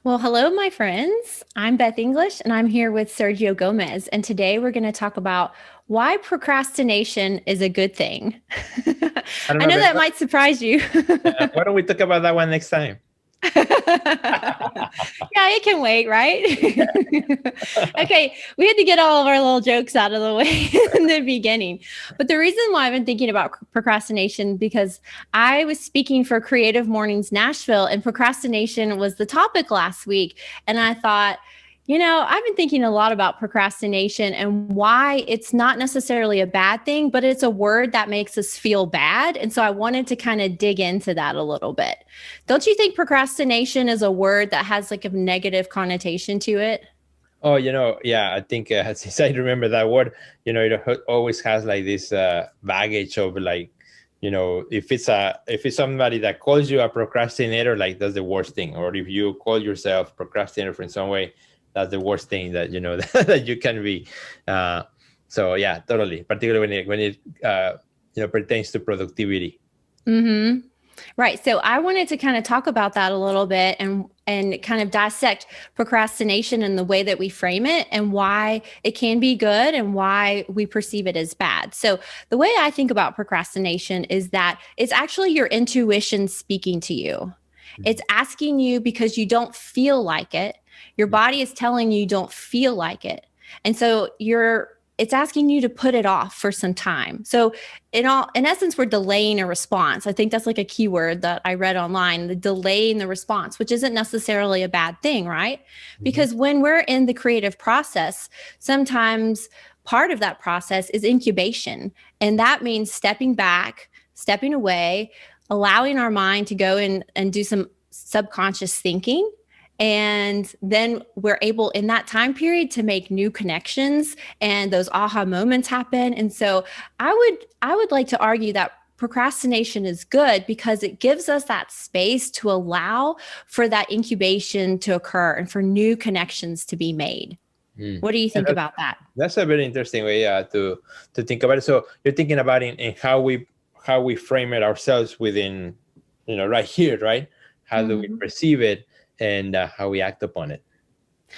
Well, hello, my friends. I'm Beth English, and I'm here with Sergio Gomez. And today we're going to talk about why procrastination is a good thing. I don't I know, know but that might surprise you. why don't we talk about that one next time? Yeah, it can wait, right? Okay, we had to get all of our little jokes out of the way in the beginning. But the reason why I've been thinking about procrastination because I was speaking for Creative Mornings Nashville and procrastination was the topic last week and I thought I've been thinking a lot about procrastination and why it's not necessarily a bad thing, but it's a word that makes us feel bad. And so I wanted to kind of dig into that a little bit. Don't you think procrastination is a word that has like a negative connotation to it? Oh, yeah, I think since I remember that word, always has like this baggage of like, if it's somebody that calls you a procrastinator, like that's the worst thing. Or if you call yourself procrastinator in some way, that's the worst thing that that you can be. Uh, so yeah, totally. Particularly when it pertains to productivity. Mm-hmm. Right. So I wanted to kind of talk about that a little bit and kind of dissect procrastination and the way that we frame it and why it can be good and why we perceive it as bad. So the way I think about procrastination is that it's actually your intuition speaking to you. It's asking you because you don't feel like it. Your body is telling you don't feel like it. And so it's asking you to put it off for some time. So in essence, we're delaying a response. I think that's like a keyword that I read online, the delaying the response, which isn't necessarily a bad thing, right? Mhm. Because when we're in the creative process, sometimes part of that process is incubation. And that means stepping back, stepping away, allowing our mind to go in and do some subconscious thinking. And then we're able in that time period to make new connections and those aha moments happen. And so I would like to argue that procrastination is good because it gives us that space to allow for that incubation to occur and for new connections to be made. Mm. What do you Yeah, think about that? that's a very interesting way to think about it. So you're thinking about it in how we frame it ourselves within, right here, right? How do we Mhm. perceive it and how we act upon it?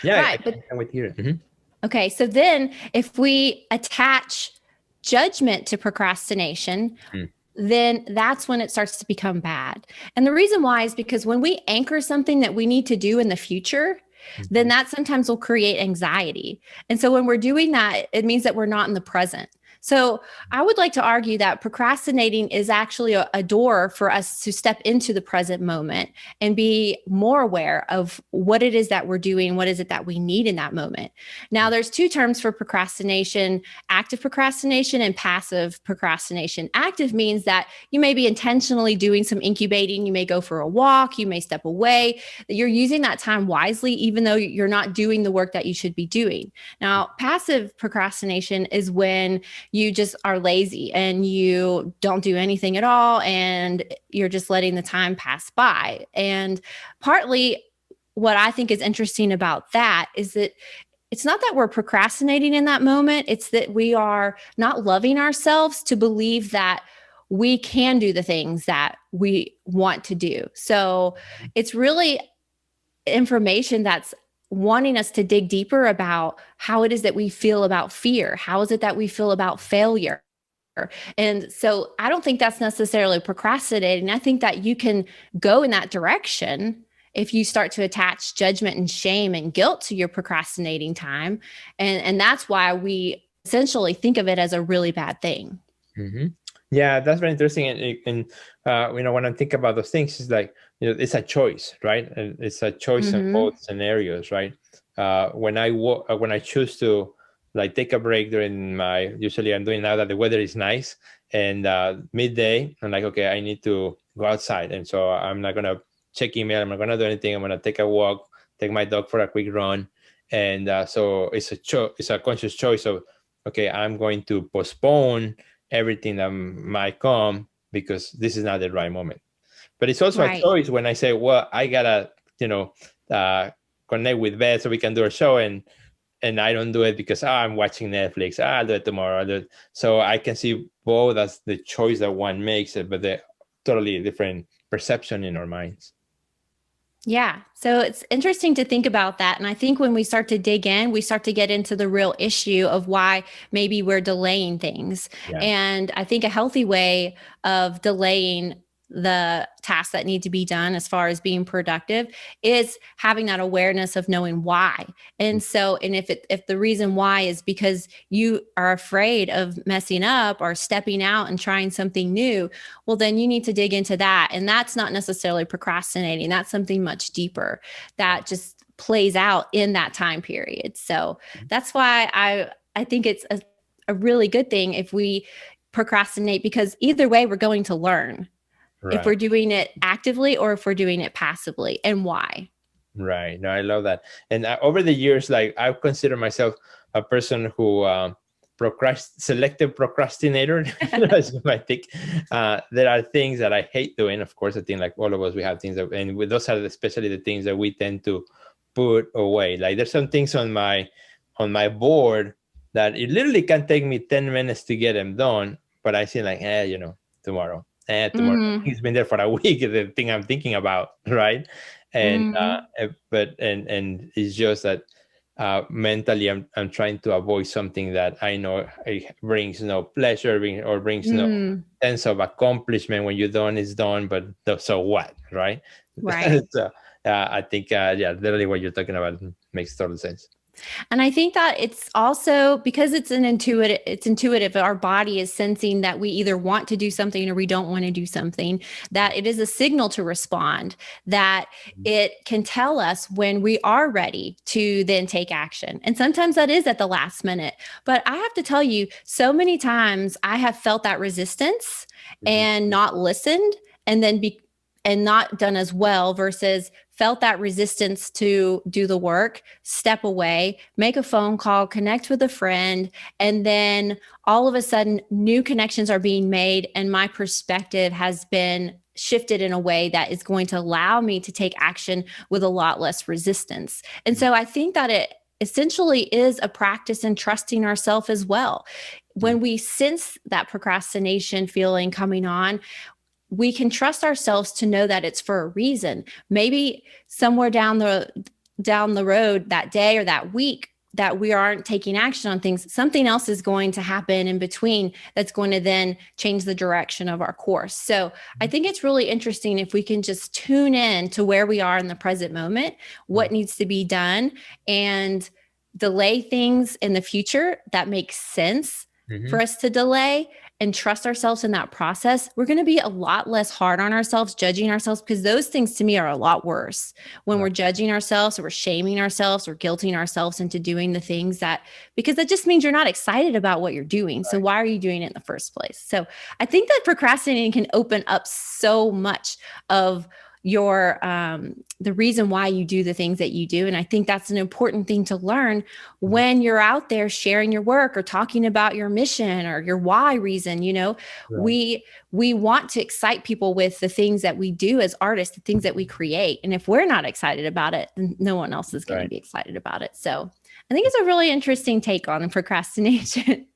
Yeah, I Right. can wait here. Mhm. Okay, so then if we attach judgment to procrastination, Mm. then that's when it starts to become bad. And the reason why is because when we anchor something that we need to do in the future, then Mhm. that sometimes will create anxiety. And so when we're doing that, it means that we're not in the present. So I would like to argue that procrastinating is actually a door for us to step into the present moment and be more aware of what it is that we're doing, what is it that we need in that moment. Now, there's two terms for procrastination: active procrastination and passive procrastination. Active means that you may be intentionally doing some incubating. You may go for a walk, you may step away. You're using that time wisely, even though you're not doing the work that you should be doing. Now, passive procrastination is when you just are lazy and you don't do anything at all and you're just letting the time pass by. And partly what I think is interesting about that is that it's not that we're procrastinating in that moment, it's that we are not loving ourselves to believe that we can do the things that we want to do. So it's really information that's wanting us to dig deeper about how it is that we feel about fear. How is it that we feel about failure? And so I don't think that's necessarily procrastinating. I think that you can go in that direction if you start to attach judgment and shame and guilt to your procrastinating time. And that's why we essentially think of it as a really bad thing. Mhm. Yeah, that's very interesting. And when I think about those things, it's like, it's a choice, right? And it's a choice in Mm-hmm. both scenarios, right? When I choose to like take a break during usually I'm doing now that the weather is nice and midday, I'm like, okay, I need to go outside. And so I'm not going to check email. I'm not going to do anything. I'm going to take a walk, take my dog for a quick run. And so it's a conscious choice of, okay, I'm going to postpone everything that might come because this is not the right moment. But it's also a Right. choice when I say, well, I gotta, uh, connect with Beth so we can do a show, and I don't do it because I'm watching Netflix. I'll do it tomorrow. I'll do it. So I can see both as the choice that one makes, but the totally different perception in our minds. Yeah. So it's interesting to think about that. And I think when we start to dig in, we start to get into the real issue of why maybe we're delaying things. Yeah. And I think a healthy way of delaying the tasks that need to be done as far as being productive is having that awareness of knowing why. And so, and if the reason why is because you are afraid of messing up or stepping out and trying something new, well, then you need to dig into that. And that's not necessarily procrastinating. That's something much deeper that just plays out in that time period. So that's why I think it's a really good thing if we procrastinate, because either way, we're going to learn if Right. we're doing it actively or if we're doing it passively, and why. Right. No, I love that. And over the years, like I consider myself a person who selective procrastinator. As you might think, there are things that I hate doing. Of course, I think like all of us, we have things that, and with those are especially the things that we tend to put away. Like there's some things on my board that it literally can take me 10 minutes to get them done, but I see like, tomorrow. Tomorrow. Mm-hmm. It's been there for a week. The thing I'm thinking about, right? And Mm-hmm. but and it's just that mentally I'm trying to avoid something that I know it brings no pleasure, or brings no Mm, sense of accomplishment. When you're done, it's done, but so what, right? right. So I think yeah, literally what you're talking about makes total sense. And I think that it's also because it's intuitive. Our body is sensing that we either want to do something or we don't want to do something, that it is a signal to respond, that it can tell us when we are ready to then take action. And sometimes that is at the last minute. But I have to tell you, so many times I have felt that resistance Mhm. and not listened, and then and not done as well, versus felt that resistance to do the work, step away, make a phone call, connect with a friend, and then all of a sudden new connections are being made and my perspective has been shifted in a way that is going to allow me to take action with a lot less resistance. And so I think that it essentially is a practice in trusting ourselves as well. When we sense that procrastination feeling coming on, we can trust ourselves to know that it's for a reason. Maybe somewhere down the road that day or that week that we aren't taking action on things, something else is going to happen in between that's going to then change the direction of our course. So I think it's really interesting if we can just tune in to where we are in the present moment, what needs to be done, and delay things in the future that makes sense for Mhm. us to delay, and trust ourselves in that process. We're going to be a lot less hard on ourselves, judging ourselves, because those things to me are a lot worse when we're Right. judging ourselves or we're shaming ourselves or guilting ourselves into doing the things that, because that just means you're not excited about what you're doing. So why are you doing it in the first place? So I think that procrastinating can open up so much of your the reason why you do the things that you do. And I think that's an important thing to learn Mhm. when you're out there sharing your work or talking about your mission or your why reason. Right. We want to excite people with the things that we do as artists, the things that we create. And if we're not excited about it, then no one else is going to Right. be excited about it. So I think it's a really interesting take on procrastination.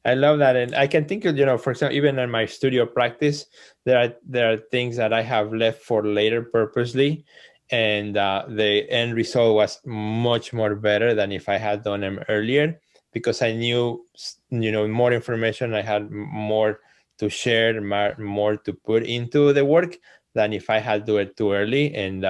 I love that, and I can think of, for example, even in my studio practice, there are things that I have left for later purposely, and the end result was much more better than if I had done them earlier, because I knew, more information. I had more to share, more to put into the work than if I had do it too early, and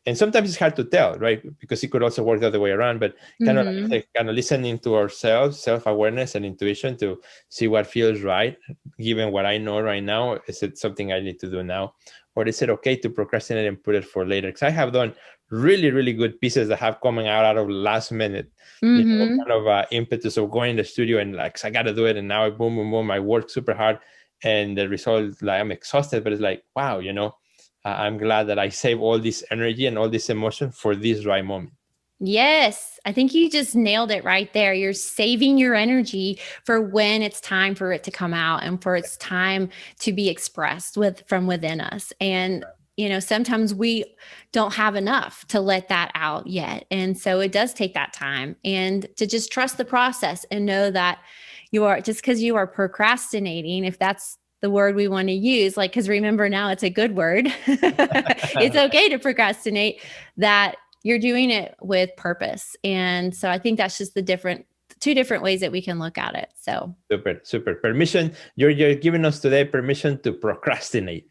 and sometimes it's hard to tell, right? Because it could also work the other way around, but kind of Mm-hmm. like kind of listening to ourselves, self-awareness and intuition to see what feels right, given what I know right now. Is it something I need to do now, or is it okay to procrastinate and put it for later? Because I have done really, really good pieces that have coming out of last minute, Mm-hmm. kind of impetus of going in the studio and like, I got to do it, and now I boom, boom, boom, I work super hard, and the result, like, I'm exhausted, but it's like, wow, I'm glad that I save all this energy and all this emotion for this right moment. Yes, I think you just nailed it right there. You're saving your energy for when it's time for it to come out and for its time to be expressed from within us. And sometimes we don't have enough to let that out yet. And so it does take that time, and to just trust the process and know that you are, just because you are procrastinating, if that's the word we want to use, like, because remember now it's a good word. It's okay to procrastinate, that you're doing it with purpose. And so I think that's just two different ways that we can look at it. So super. Permission. You're giving us today permission to procrastinate.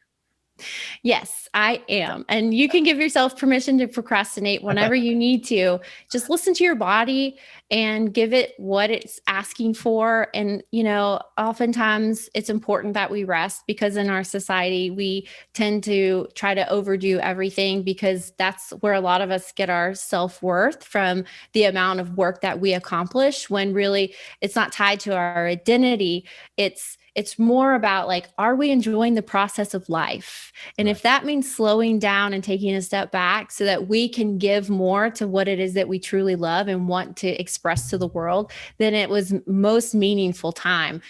yes, I am. And you can give yourself permission to procrastinate whenever you need to. Just listen to your body and give it what it's asking for. And, oftentimes it's important that we rest, because in our society, we tend to try to overdo everything, because that's where a lot of us get our self-worth, from the amount of work that we accomplish, when really it's not tied to our identity. It's more about, like, are we enjoying the process of life? And if that means slowing down and taking a step back so that we can give more to what it is that we truly love and want to express to the world, then it was most meaningful time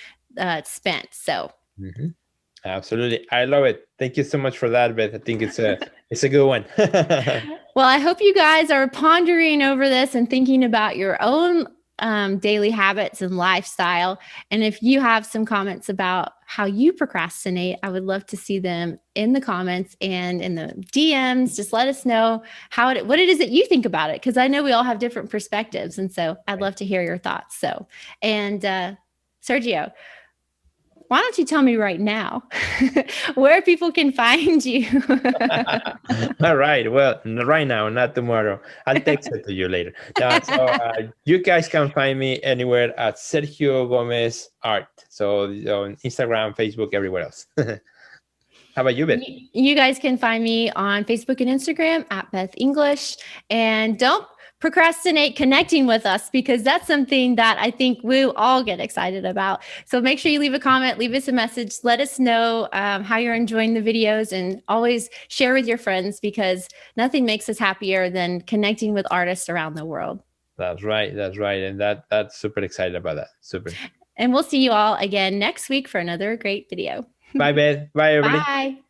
spent. So. Mm-hmm. Absolutely. I love it. Thank you so much for that, Beth. I think it's a good one. Well, I hope you guys are pondering over this and thinking about your own daily habits and lifestyle. And if you have some comments about how you procrastinate, I would love to see them in the comments and in the DMs. Just let us know what it is that you think about it, because I know we all have different perspectives. And so I'd love to hear your thoughts. So, and Sergio, why don't you tell me right now where people can find you? All right. Well, right now, not tomorrow. I'll text it to you later. You guys can find me anywhere at Sergio Gomez Art. So on Instagram, Facebook, everywhere else. How about you, Beth? You guys can find me on Facebook and Instagram at Beth English. And don't procrastinate connecting with us, because that's something that I think we'll all get excited about. So make sure you leave a comment, leave us a message, let us know how you're enjoying the videos, and always share with your friends, because nothing makes us happier than connecting with artists around the world. That's right. And that's super excited about that. Super. And we'll see you all again next week for another great video. Bye, Beth. Bye, everybody. Bye.